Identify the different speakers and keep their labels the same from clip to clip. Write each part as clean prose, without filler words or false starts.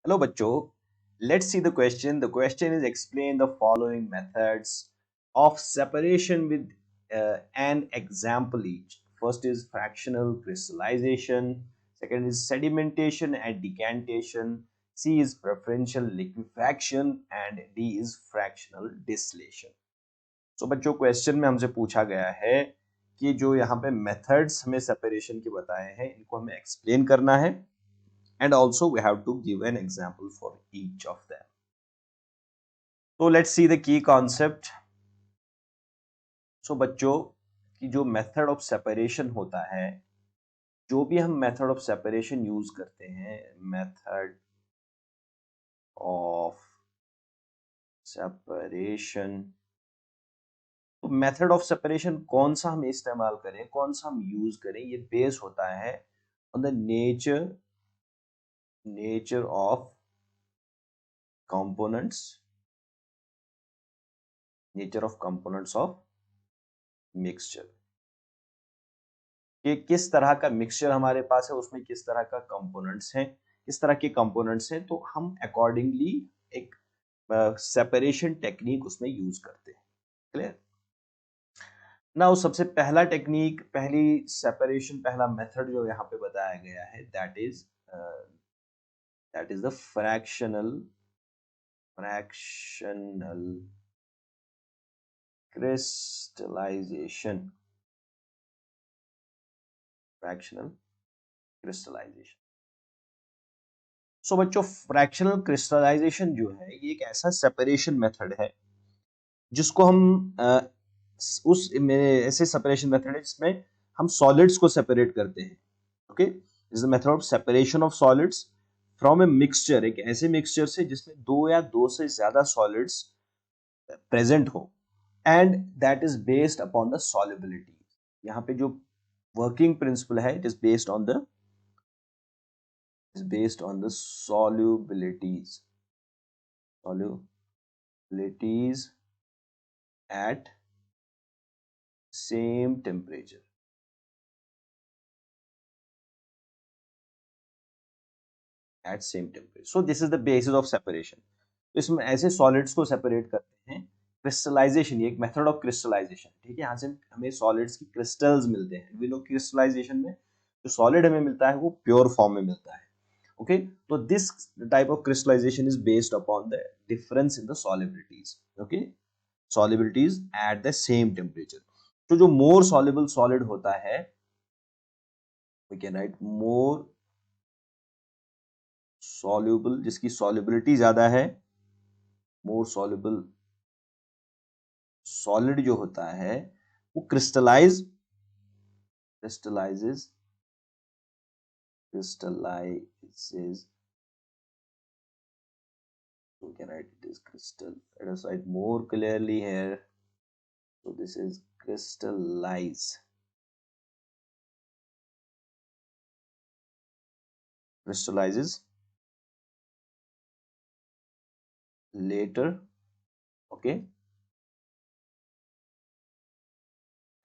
Speaker 1: Hello, bachcho. Let's see the question. The question is explain the following methods of separation with an example each. First is fractional crystallization. Second is sedimentation and decantation. C is preferential liquefaction and D is fractional distillation. So बच्चों question में हमसे पूछा गया है कि जो यहाँ पे मेथड्स हमें सेपरेशन के बताए हैं इनको हमें एक्सप्लेन करना है and also we have to give an example for each of them. So let's see the key concept. So बच्चों की जो मेथड ऑफ सेपरेशन होता है, जो भी हम मेथड ऑफ सेपरेशन यूज करते हैं, मेथड ऑफ सेपरेशन, तो मेथड ऑफ सेपरेशन कौन सा हम इस्तेमाल करें, कौन सा हम यूज करें, ये बेस होता है on the nature of components, nature of components of mixture, कि किस तरह का मिक्सचर हमारे पास है, उसमें किस तरह का कंपोनेंट्स हैं, किस तरह के कंपोनेंट्स हैं, तो हम अकॉर्डिंगली एक सेपरेशन टेक्निक उसमें यूज करते हैं. क्लियर? नाउ सबसे पहला टेक्निक, पहली सेपरेशन, पहला मेथड जो यहाँ पे बताया गया है that is the fractional crystallization. Fractional crystallization. So बच्चों फ्रैक्शनल क्रिस्टलाइजेशन जो है ये एक ऐसा सेपरेशन मेथड है जिसको हम उस ऐसे सेपरेशन मेथड है जिसमें हम सॉलिड्स को सेपरेट करते हैं. Okay, is the method of separation of solids from a mixture, एक ऐसे मिक्सचर से जिसमें दो या दो से ज्यादा सॉलिड्स प्रेजेंट हो and that is based upon the solubility. यहाँ पे जो वर्किंग प्रिंसिपल है it is based on the solubilities at same temperature. So this is the basis of separation. तो इसमें ऐसे सॉलिड्स को सेपरेट करते हैं. क्रिस्टलाइजेशन, ये एक मेथड ऑफ क्रिस्टलाइजेशन. ठीक है, यहाँ से हमें सॉलिड्स की क्रिस्टल्स मिलते हैं. वी नो क्रिस्टलाइजेशन में जो सॉलिड हमें मिलता है वो प्योर फॉर्म में मिलता है. ओके, तो this type of crystallization is based upon the difference in the solubilities. Okay, solubilities at the same temperature. तो जो मोर सॉल्युबल सॉलिड होता है we can write more soluble, जिसकी सॉल्युबिलिटी ज्यादा है, मोर सॉल्युबल सॉलिड जो होता है वो crystallizes we can write it as crystal. Let us write more clearly here. So this is crystallizes later. Okay,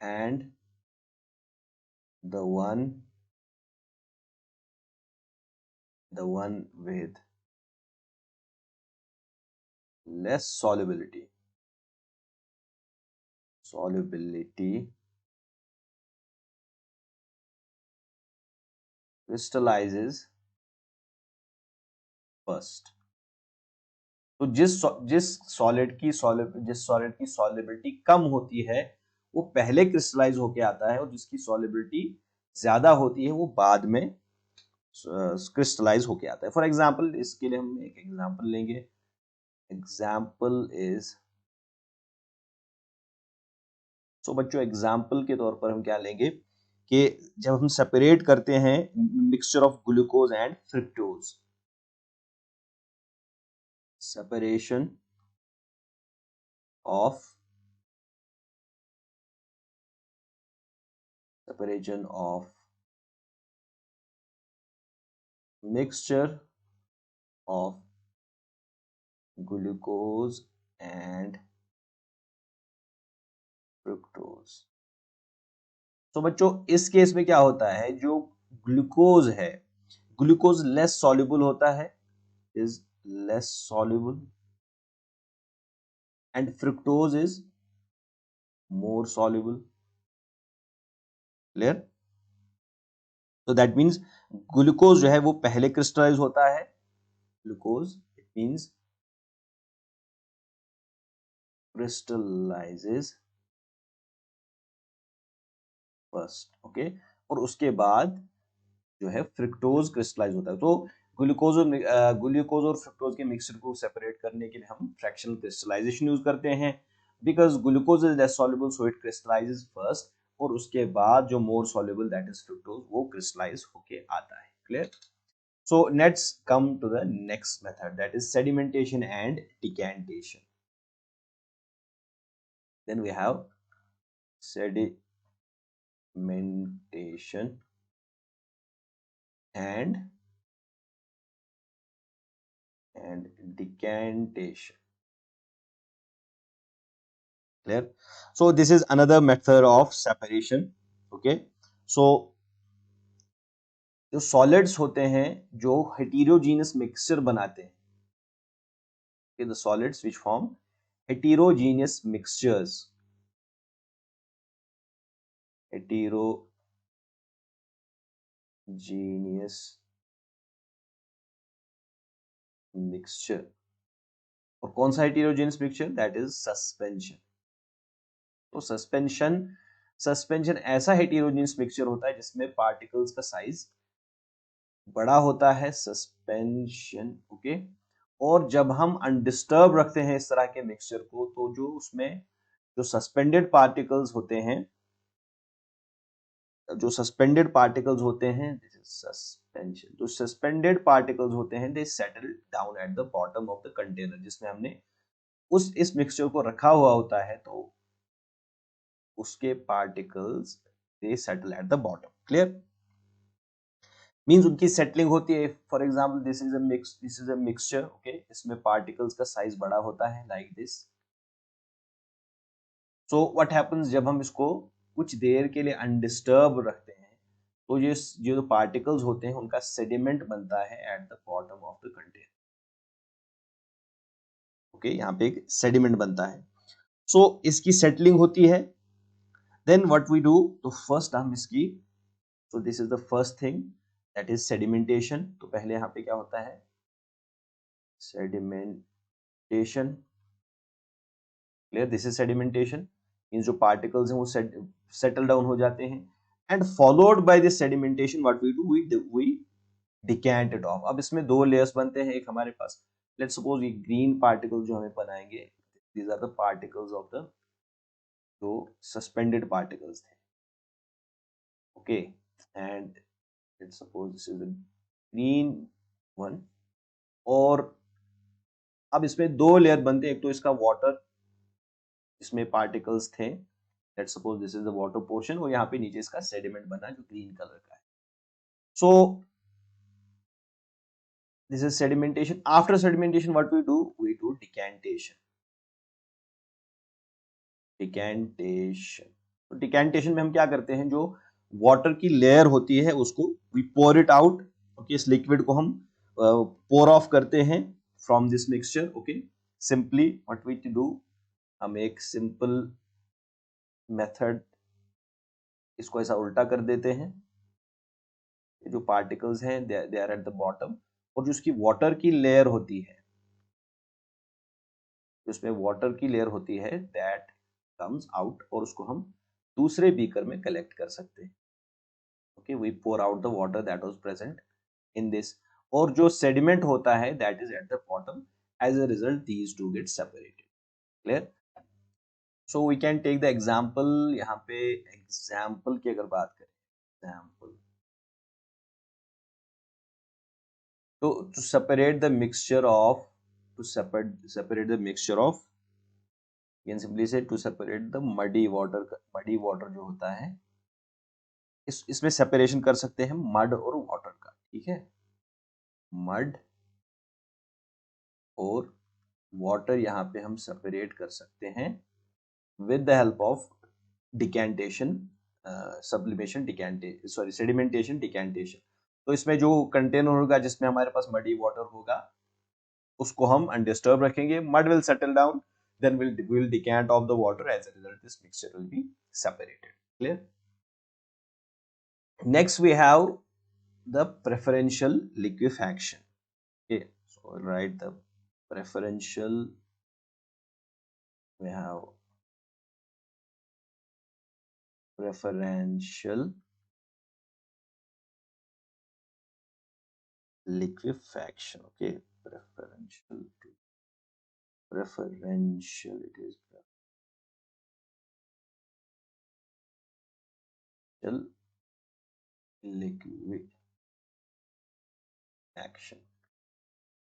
Speaker 1: and the one with less solubility crystallizes first. तो जिस solid की solubility कम होती है वो पहले क्रिस्टलाइज होके आता है, और जिसकी सॉलिबिलिटी ज्यादा होती है वो बाद में क्रिस्टलाइज होके आता है. फॉर एग्जांपल, इसके लिए हम एक एग्जांपल लेंगे. एग्जांपल इज, सो बच्चों एग्जांपल के तौर पर हम क्या लेंगे कि जब हम सेपरेट करते हैं mixture of glucose and fructose, separation of mixture of glucose and fructose. तो बच्चों इस केस में क्या होता है, जो ग्लूकोज है, ग्लूकोज लेस सॉल्युबल होता है is less soluble and fructose is more soluble. Clear? So that means glucose जो है वो पहले क्रिस्टलाइज होता है. Glucose it means crystallizes first. Okay, और उसके बाद जो है फ्रुक्टोज क्रिस्टलाइज होता है. तो ग्लूकोज और फ्रुक्टोज के मिक्सचर को सेपरेट करने के लिए हम फ्रैक्शनल क्रिस्टलाइजेशन यूज करते हैं. Because glucose is less soluble so it crystallises first, और उसके बाद जो more soluble that is fructose वो क्रिस्टलाइज होके आता है. Clear? So let's come to the next method, that is sedimentation and decantation. Then we have sedimentation and decantation. Clear? So this is another method of separation. Okay, so जो solids होते हैं जो heterogeneous mixture बनाते हैं, okay, the solids which form heterogeneous mixtures, heterogeneous mixture. और कौन सा heterogeneous mixture? That is suspension. तो सस्पेंशन ऐसा heterogeneous mixture होता है जिसमें पार्टिकल्स का साइज बड़ा होता है, सस्पेंशन. ओके, और जब हम अनडिस्टर्ब रखते हैं इस तरह के मिक्सचर को, तो जो उसमें जो सस्पेंडेड पार्टिकल्स होते हैं, दिस इज सस्पेंशन. जो सस्पेंडेड पार्टिकल्स होते हैं they settle down at the bottom of the container, जिसमें हमने इस मिक्सचर को रखा हुआ होता है, तो उसके particles they settle at the bottom. Clear? Means उनकी सेटलिंग होती है. For example this is a mixture. Okay, इसमें पार्टिकल्स का साइज बड़ा होता है like this. So what happens, जब हम इसको कुछ देर के लिए अनडिस्टर्ब रखते हैं, तो ये जो पार्टिकल्स होते हैं उनका सेडिमेंट बनता है eight the bottom of the container. Okay, यहाँ पे एक सेडिमेंट बनता है. सो इसकी सेटलिंग होती है. देन व्हाट वी डू, तो फर्स्ट हम इसकी, so this is the first thing, that is sedimentation. तो पहले यहाँ पे क्या होता है? Sedimentation. Clear? This is sedimentation. इन जो पार्टिकल्स हैं वो सेटल डाउन हो जाते हैं. And followed by this sedimentation what we do, we decant it off. अब इसमें दो लेयर्स बनते हैं. एक हमारे पास, लेट्स सपोज ये ग्रीन पार्टिकल जो हमें बनाएंगे, these are the particles of the जो सस्पेंडेड पार्टिकल्स थे. Okay, and let's suppose this is the green one. और अब इसमें दो लेयर बनते हैं. एक तो इसका वाटर, इसमें पार्टिकल्स थे, let's suppose this is the water portion, और यहाँ पे नीचे इसका सेडिमेंट बना जो ग्रीन कलर का है. So this is sedimentation. After sedimentation what we do decantation. तो डिकैंटेशन में हम क्या करते हैं, जो वाटर की लेयर होती है उसको we pour it out. Okay, इस लिक्विड को हम पोर ऑफ करते हैं from this mixture. Okay, simply what we do, हम एक सिंपल मेथड इसको ऐसा उल्टा कर देते हैं. जो पार्टिकल्स हैं they are at the bottom, और जो उसकी वाटर की लेयर होती है, उसमें वाटर की लेयर होती है दैट कम्स आउट, और उसको हम दूसरे बीकर में कलेक्ट कर सकते हैं. Okay, we pour out the water that was present in this, और जो सेडिमेंट होता है that is at the bottom. As a result these two get separated. Clear? So we can take the example. यहाँ पे example की अगर बात करें, एग्जांपल, तो to separate the mixture of, to separate the mixture of, you can simply say to separate the muddy water. muddy water जो होता है, इसमें सेपरेशन कर सकते हैं मड और वाटर का. ठीक है, मड और वाटर यहाँ पे हम सेपरेट कर सकते हैं with the help of decantation, sublimation, decantation, sorry sedimentation, decantation. तो इसमें जो कंटेनर होगा जिसमें हमारे पास मडी वाटर होगा, उसको हम अनडिस्टर्ब रखेंगे, mud will settle down, then we'll decant off the water. As a result, this mixture will be separated. Clear? Next we have the preferential liquefaction. Okay, so I'll write the preferential. We have preferential liquefaction. Okay, preferential it is preferential liquefaction.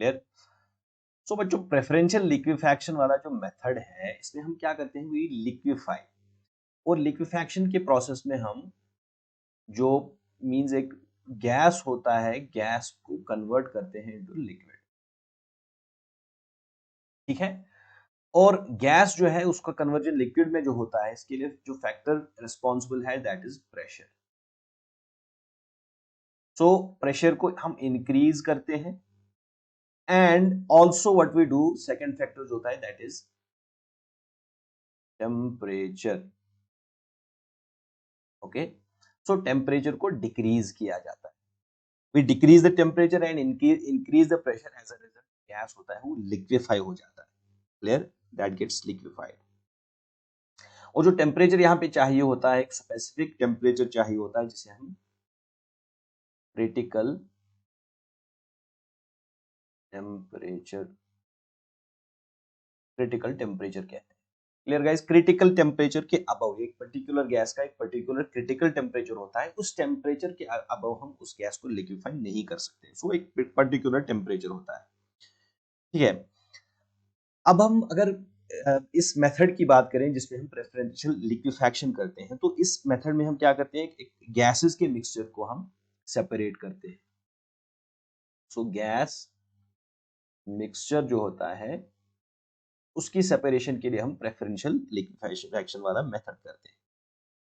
Speaker 1: Clear? सो बच्चों, preferential liquefaction वाला जो method है, इसमें हम क्या करते हैं, we liquefy, और लिक्विफैक्शन के प्रोसेस में हम जो मींस एक गैस होता है, गैस को कन्वर्ट करते हैं इनटू लिक्विड। ठीक है, और गैस जो है उसका कन्वर्जन लिक्विड में जो होता है, इसके लिए जो फैक्टर रिस्पॉन्सिबल है that is pressure. So pressure को हम इंक्रीज करते हैं, and also what we do, second factor जो होता है that is temperature. Okay, so temperature को डिक्रीज किया जाता है, we decrease the temperature and increase the pressure, as a result gas होता है वो लिक्विफाई हो जाता है। क्लियर? That gets liquefied. और जो टेम्परेचर यहाँ पे चाहिए होता है, एक स्पेसिफिक टेम्परेचर चाहिए होता है, जिसे हम क्रिटिकल टेम्परेचर कहते हैं। Clear guys? क्रिटिकल टेम्परेचर के अबव, एक पर्टिकुलर गैस का एक पर्टिकुलर क्रिटिकल टेम्परेचर होता है, उस टेम्परेचर के अबव हम उस गैस को लिक्विफाई नहीं कर सकते। सो एक पर्टिकुलर टेम्परेचर होता है। ठीक है, अब हम अगर इस मेथड की बात करें जिसमें हम प्रेफरेंशियल लिक्विफैक्शन करते हैं, तो इस मेथड में हम क्या करते हैं, एक गैसेस के मिक्सचर को हम सेपरेट करते हैं। सो गैस मिक्सचर जो होता है उसकी सेपरेशन के लिए हम प्रेफरेंशियल लिक्विफैक्शन वाला मेथड करते हैं।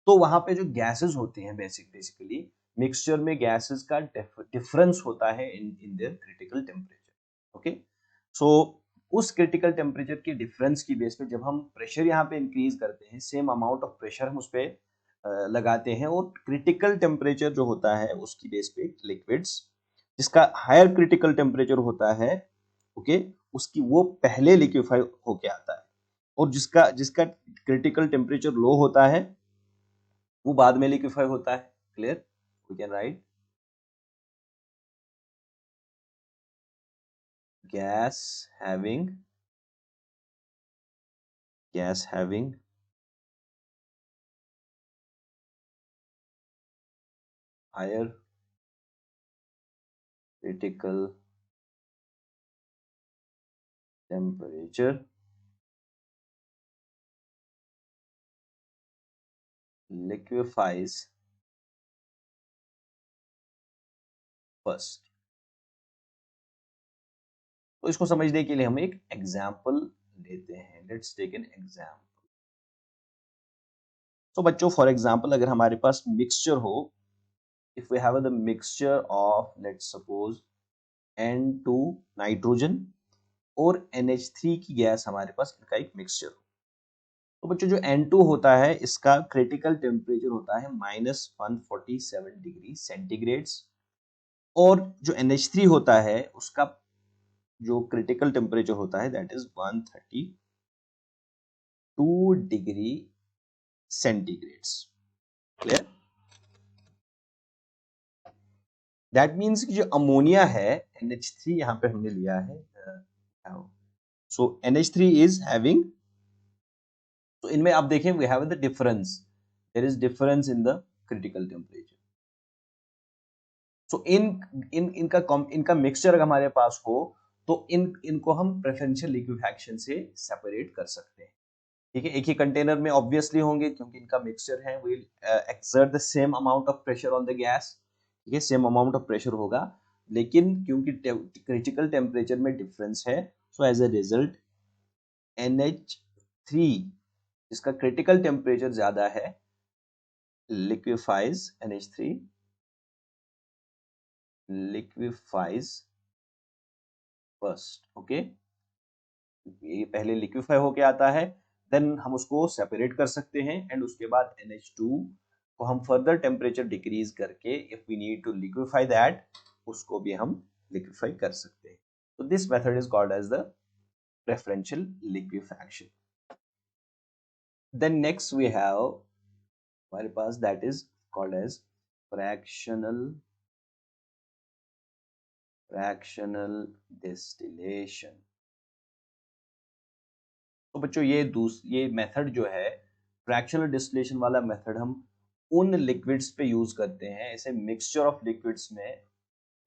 Speaker 1: तो वहां पे जो गैसेस होते हैं, बेसिकली मिक्सचर में गैसेस का डिफरेंस होता है in their critical temperature. Okay, so उस क्रिटिकल टेम्परेचर के डिफरेंस की बेस पे जब हम प्रेशर यहाँ पे इंक्रीज करते हैं, सेम अमाउंट ऑफ प्रेशर हम उस पर लगाते हैं, और क्रिटिकल टेम्परेचर जो होता है उसकी बेस पे लिक्विड्स जिसका हायर क्रिटिकल टेम्परेचर होता है, ओके, उसकी वो पहले लिक्विफाई होके आता है, और जिसका जिसका क्रिटिकल टेम्परेचर लो होता है वो बाद में लिक्विफाई होता है। Clear? We can write gas having higher critical temperature liquefies first। तो इसको समझने के लिए हम एक एग्जाम्पल लेते हैं। Let's take an example. तो बच्चों, फॉर एग्जाम्पल अगर हमारे पास मिक्सचर हो, if we have the mixture of let's suppose N2 nitrogen और NH3 की गैस, हमारे पास इनका एक मिक्सचर हो, तो बच्चों जो N2 होता है इसका क्रिटिकल टेम्परेचर होता है -147 डिग्री सेंटीग्रेड्स, और जो NH3 होता है उसका जो क्रिटिकल टेम्परेचर होता है that is 132 degree centigrades. Clear? That means कि जो अमोनिया है, NH3 यहाँ पे हमने लिया है, सो NH3 इज हैविंग, तो इनमें आप देखें we have the difference, there is difference in the critical temperature. So इनका मिक्सचर अगर हमारे पास हो तो इनको हम प्रेफरेंशियल लिक्विफैक्शन से सेपरेट कर सकते हैं। ठीक है, एक ही कंटेनर में ऑब्वियसली होंगे क्योंकि इनका मिक्सचर है, will exert the same amount of pressure on the gas. ठीक है, सेम अमाउंट ऑफ प्रेशर होगा, लेकिन क्योंकि क्रिटिकल टेम्परेचर में डिफरेंस है, so as a result NH3 जिसका क्रिटिकल टेम्परेचर ज्यादा है liquefies, NH3 liquefies first. Okay, ये पहले लिक्विफाई होके आता है, देन हम उसको सेपरेट कर सकते हैं एंड उसके बाद NH2 को हम फर्दर टेम्परेचर डिक्रीज करके if we need to liquefy that, उसको भी हम लिक्विफाई कर सकते हैं। तो this method is called as the preferential liquefaction. Then next we have हमारे पास that is called as fractional fractional distillation. तो बच्चों ये मेथड जो है फ्रैक्शनल डिस्टिलेशन वाला मेथड, हम उन लिक्विड्स पे यूज करते हैं, ऐसे मिक्सचर ऑफ लिक्विड्स में,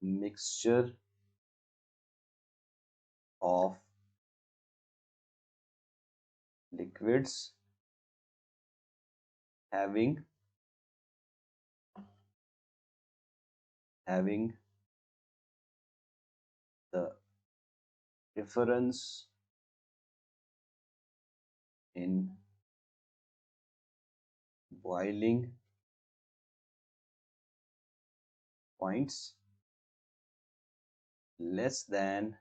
Speaker 1: mixture of liquids having having the difference in boiling points less than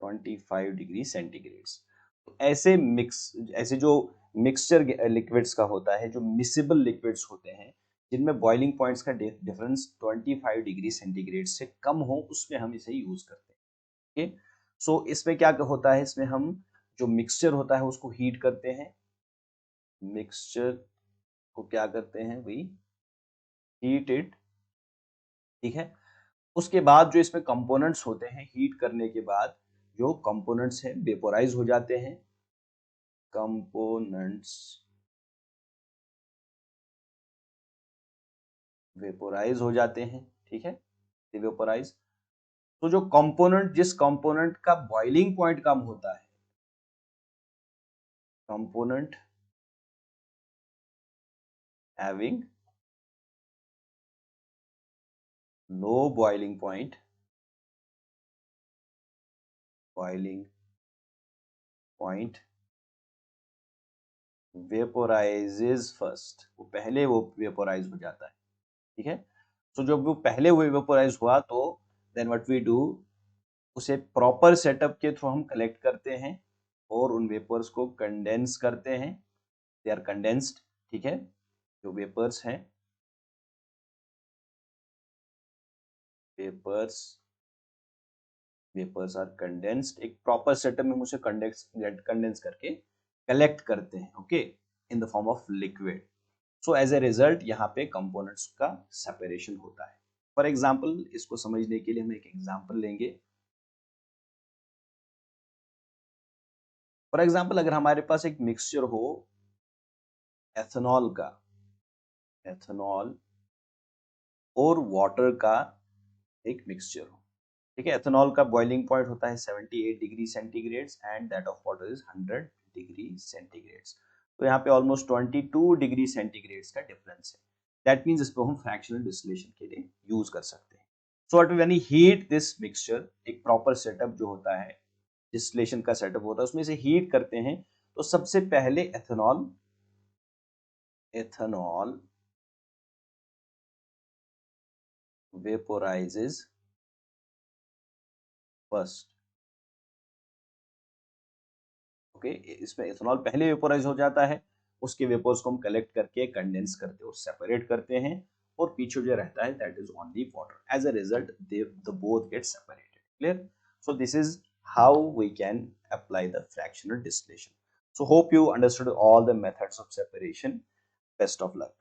Speaker 1: 25 degree centigrades. तो ऐसे जो मिक्सचर लिक्विड्स का होता है, जो मिसिबल लिक्विड्स होते हैं जिनमें बॉइलिंग पॉइंट्स का डिफरेंस 25 डिग्री सेंटीग्रेड से कम हो, उसमें हम इसे यूज करते हैं। ओके, सो इसमें क्या होता है, इसमें हम जो मिक्सचर होता है उसको हीट करते हैं, मिक्सचर को क्या करते हैं, वी हीट इट। ठीक है, उसके बाद जो इसमें कंपोनेंट्स होते हैं, हीट करने के बाद जो कंपोनेंट्स हैं वेपोराइज हो जाते हैं, कंपोनेंट्स वेपोराइज हो जाते हैं। ठीक है, वेपोराइज। तो जो कंपोनेंट, जिस कंपोनेंट का बॉइलिंग पॉइंट कम होता है, component having low boiling point, boiling point vaporizes first, वो पहले वो वेपोराइज हो जाता है। ठीक है, तो जब वो पहले वो वेपोराइज हुआ तो देन व्हाट वी डू, उसे प्रॉपर सेटअप के थ्रू हम कलेक्ट करते हैं और उन वेपर्स को कंडेंस करते हैं, दे आर कंडेंस्ड। ठीक है, जो वेपर्स हैं, वेपर्स वेपर्स आर कंडेंस्ड, एक प्रॉपर सेटअप में उसे कंडेंस करके कलेक्ट करते हैं, okay, in the form of liquid. So as a result यहाँ पे कंपोनेंट्स का सेपरेशन होता है। फॉर एग्जाम्पल, इसको समझने के लिए हम एक एग्जाम्पल लेंगे। फॉर एग्जाम्पल, अगर हमारे पास एक मिक्सचर हो एथेनॉल का, एथेनॉल और वाटर का एक मिक्सचर हो। ठीक है, एथेनॉल का बॉइलिंग पॉइंट होता है 78 degree centigrade and that of water is 100 degree centigrade. तो यहाँ पे ऑलमोस्ट 22 डिग्री सेंटीग्रेड का डिफरेंस है। दैट मींस इसको हम फ्रैक्शनल डिस्टिलेशन के लिए यूज कर सकते हैं। So what when we heat this mixture, एक प्रॉपर सेटअप जो होता है, डिस्टिलेशन का सेटअप होता है, उसमें से हीट करते हैं, तो सबसे पहले एथेनॉल एथेनॉल वेपोराइजेज फर्स्ट। ओके, इसमें इथेनॉल पहले वेपोराइज हो जाता है, उसके वेपर्स को हम कलेक्ट करके कंडेंस करते हैं और सेपरेट करते हैं, और पीछे जो रहता है that is only water. As a result they the both get separated. Clear? So this is how we can apply the fractional distillation. So hope you understood all the methods of separation. Best of luck.